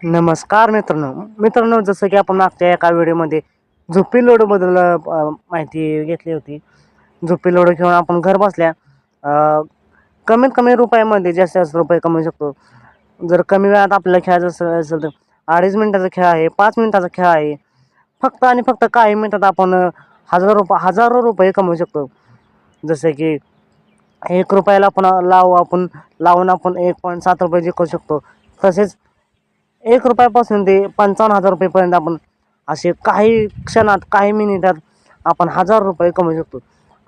नमस्कार मित्रांनो, जसं की आपण मागच्या एका व्हिडिओमध्ये झोपी लोडोबद्दल माहिती घेतली होती. झोपी लोडो घेऊन आपण घर बसल्या कमीत कमी रुपयामध्ये जास्तीत जास्त रुपये कमवू शकतो. जर कमी वेळात आपल्याला खेळायचं असेल तर 2.5 मिनिटाचा खेळ आहे, 5 मिनिटाचा खेळ आहे. फक्त आणि फक्त काही मिनिटात आपण हजारो रुपये कमवू शकतो. जसे की ₹1 लावून आपण ₹1.7 जिंकू शकतो. तसेच ₹1 ते 55,000 रुपयेपर्यंत आपण असे काही क्षणात, काही मिनिटात आपण हजार रुपये कमवू शकतो.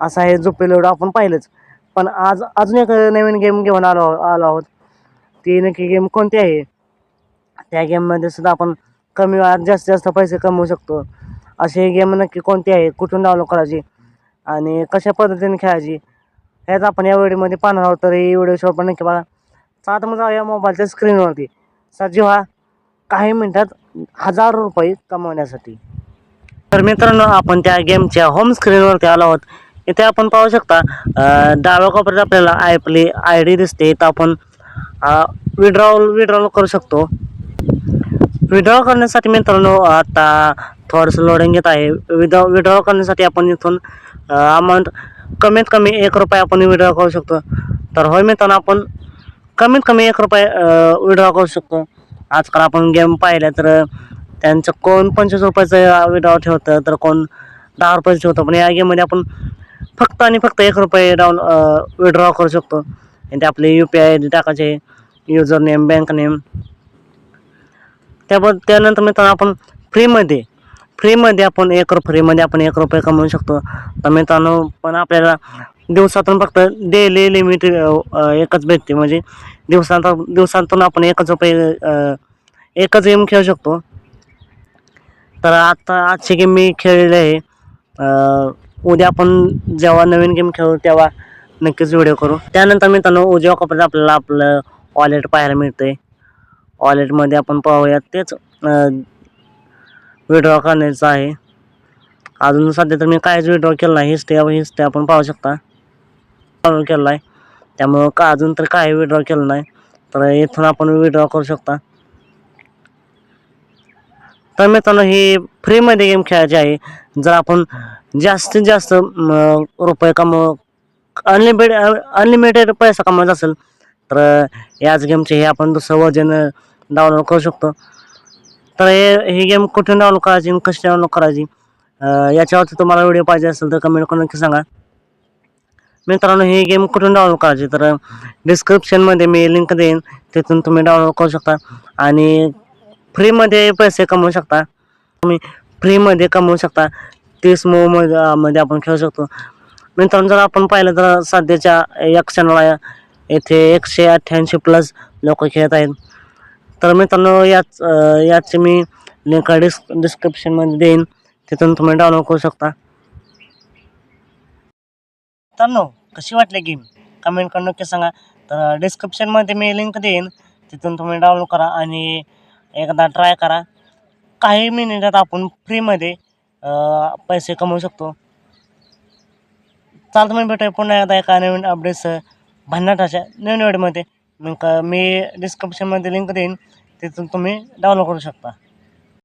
असं हे झोपी लोडो आपण पाहिलंच. पण आज अजून एक नवीन गेम घेऊन आलो आहोत. ती नक्की गेम कोणती आहे? त्या गेममध्ये सुद्धा आपण कमी वेळात जास्तीत जास्त पैसे कमवू शकतो. अशी गेम नक्की कोणती आहे? कुठून डाउनलोड करायची? आणि कशा पद्धतीने खेळायची? हेच आपण या व्हिडिओमध्ये पाहणार आहोत. तर ही व्हिडिओ शेवट पण नक्की बघा. आता मग जाऊया मोबाईलच्या स्क्रीनवरती. सजीव हा काही मिनिटात हजारो रुपये कमवण्यासाठी. तर मित्रांनो, आपण त्या गेमच्या होम स्क्रीनवरती आलो आहोत. इथे आपण पाहू शकता डाव्या कोपऱ्यात आपल्याला आपली ID दिसते. तर आपण विड्रॉल करू शकतो. विड्रॉल करण्यासाठी मित्रांनो आता थोडंसं लोडिंग येत आहे. विड्रॉल करण्यासाठी आपण इथून अमाऊंट कमीत कमी ₹1 आपण विड्रॉल करू शकतो. तर होय मित्रांनो, आपण कमीत कमी ₹1 विड्रॉल करू शकतो. आजकाल आपण गेम पाहिल्या तर त्यांचं कोण ₹25 विड्रॉल ठेवतं, तर कोण ₹10 ठेवतं. पण या गेममध्ये आपण फक्त आणि फक्त ₹1 विड्रॉ करू शकतो. आणि ते आपले UPI ID टाकायचे, युजर नेम, बँक नेम. त्यानंतर मित्रांनो आपण फ्रीमध्ये आपण ₹1 कमवू शकतो. तर मित्रांनो, पण आपल्याला दिवसातून फक्त डेली लिमिट एकच भेटते. म्हणजे दिवसातून आपण एकच गेम खेळू शकतो. तर आजची गेम मी खेळलेली आहे. उद्या आपण जेव्हा नवीन गेम खेळू तेव्हा नक्कीच व्हिडिओ करू. त्यानंतर मित्रांनो उजव्या कोपऱ्यात आपल्याला आपलं वॉलेट पाहायला मिळतंय. वॉलेटमध्ये आपण पाहूयात तेच विड्रॉ करण्याचं आहे. अजून सध्या तर मी काहीच विड्रॉ केलं नाही. हिस्ट्री आपण पाहू शकता केलं आहे. त्यामुळं अजून तर काही विड्रॉ केलं नाही. तर इथून आपण विड्रॉ करू शकता. तर मित्रांनो, ही फ्रीमध्ये गेम खेळायची आहे. जर आपण जास्तीत जास्त रुपये अनलिमिटेड पैसा कमवायचा असेल तर याच गेमचे हे आपण दुसरं वर्जन डाउनलोड करू शकतो. तर ही गेम कुठून डाउनलोड करायची आणि कशी डाउनलोड करायची याच्यावरती तुम्हाला व्हिडिओ पाहिजे असेल तर कमेंट करून नक्की सांगा. मित्रांनो, ही गेम कुठून डाउनलोड करायची तर डिस्क्रिप्शनमध्ये मी लिंक देईन, तिथून तुम्ही डाउनलोड करू शकता आणि फ्रीमध्ये पैसे कमवू शकता. तुम्ही फ्रीमध्ये कमवू शकता. 30 मध्ये आपण खेळू शकतो. मित्रांनो, जर आपण पाहिलं तर सध्याच्या या क्षणाला येथे 188+ लोक खेळत आहेत. तर मित्रांनो, याची मी लिंक डिस्क्रिप्शनमध्ये देईन, तिथून तुम्ही डाउनलोड करू शकता. मित्रांनो, कशी वाटली गेम कमेंट करून नक्की सांगा. तर डिस्क्रिप्शनमध्ये मी लिंक देईन, तिथून तुम्ही डाउनलोड करा आणि एकदा ट्राय करा. काही मिनिटात आपण फ्रीमध्ये पैसे कमवू शकतो. चालतं, मी भेटूया पुन्हा एकदा एका नवीन अपडेट्स भन्नाटाच्या नवीन व्हिडिओमध्ये. मग मी डिस्क्रिप्शनमध्ये लिंक देईन, तिथून तुम्ही डाउनलोड करू शकता.